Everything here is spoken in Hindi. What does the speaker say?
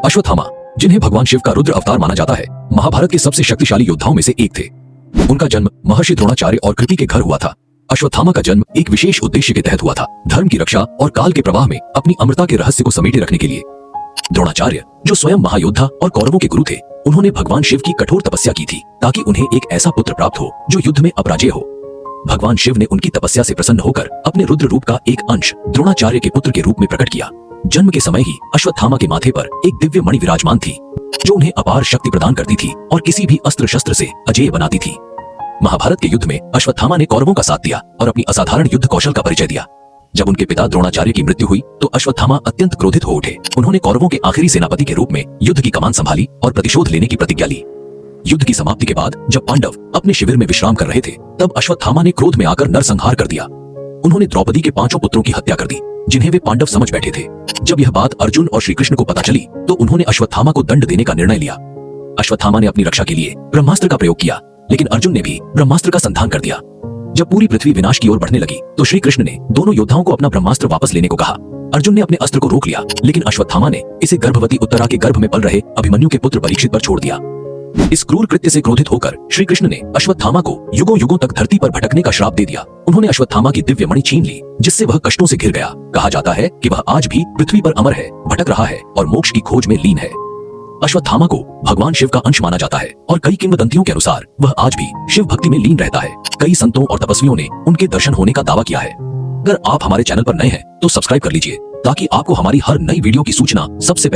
अश्वत्थामा, जिन्हें भगवान शिव का रुद्र अवतार माना जाता है, महाभारत के सबसे शक्तिशाली योद्धाओं में से एक थे। उनका जन्म महर्षि द्रोणाचार्य और कृति के घर हुआ था। अश्वत्थामा का जन्म एक विशेष उद्देश्य के तहत हुआ था, धर्म की रक्षा और काल के प्रवाह में अपनी अमरता के रहस्य को समेटे रखने के लिए। द्रोणाचार्य, जो स्वयं महायोद्धा और कौरवों के गुरु थे, उन्होंने भगवान शिव की कठोर तपस्या की थी ताकि उन्हें एक ऐसा पुत्र प्राप्त हो जो युद्ध में अपराजय हो। भगवान शिव ने उनकी तपस्या से प्रसन्न होकर अपने रुद्र रूप का एक अंश द्रोणाचार्य के पुत्र के रूप में प्रकट किया। जन्म के समय ही अश्वत्थामा के माथे पर एक दिव्य मणि विराजमान थी, जो उन्हें अपार शक्ति प्रदान करती थी और किसी भी अस्त्र शस्त्र से अजेय बनाती थी। महाभारत के युद्ध में अश्वत्थामा ने कौरवों का साथ दिया और अपनी असाधारण युद्ध कौशल का परिचय दिया। जब उनके पिता द्रोणाचार्य की मृत्यु हुई तो अश्वत्थामा अत्यंत क्रोधित हो उठे। उन्होंने कौरवों के आखिरी सेनापति के रूप में युद्ध की कमान संभाली और प्रतिशोध लेने की प्रतिज्ञा ली। युद्ध की समाप्ति के बाद जब पांडव अपने शिविर में विश्राम कर रहे थे, तब अश्वत्थामा ने क्रोध में आकर नरसंहार कर दिया। उन्होंने द्रौपदी के 5 पुत्रों की हत्या कर दी, जिन्हें वे पांडव समझ बैठे थे। जब यह बात अर्जुन और श्री कृष्ण को पता चली तो उन्होंने अश्वत्थामा को दंड देने का निर्णय लिया। अश्वत्थामा ने अपनी रक्षा के लिए ब्रह्मास्त्र का प्रयोग किया, लेकिन अर्जुन ने भी ब्रह्मास्त्र का संधान कर दिया। जब पूरी पृथ्वी विनाश की ओर बढ़ने लगी तो श्री कृष्ण ने दोनों योद्धाओं को अपना ब्रह्मास्त्र वापस लेने को कहा। अर्जुन ने अपने अस्त्र को रोक लिया, लेकिन अश्वत्थामा ने इसे गर्भवती उत्तरा के गर्भ में पल रहे अभिमन्यु के पुत्र परीक्षित पर छोड़ दिया। इस क्रूर कृत्य से क्रोधित होकर श्री कृष्ण ने अश्वत्थामा को युगों युगों तक धरती पर भटकने का श्राप दे दिया। उन्होंने अश्वत्थामा की दिव्य मणि छीन ली, जिससे वह कष्टों से घिर गया। कहा जाता है कि वह आज भी पृथ्वी पर अमर है, भटक रहा है और मोक्ष की खोज में लीन है। अश्वत्थामा को भगवान शिव का अंश माना जाता है और कई किंवदंतियों के अनुसार वह आज भी शिव भक्ति में लीन रहता है। कई संतों और तपस्वियों ने उनके दर्शन होने का दावा किया है। अगर आप हमारे चैनल पर नए हैं तो सब्सक्राइब कर लीजिए, ताकि आपको हमारी हर नई वीडियो की सूचना सबसे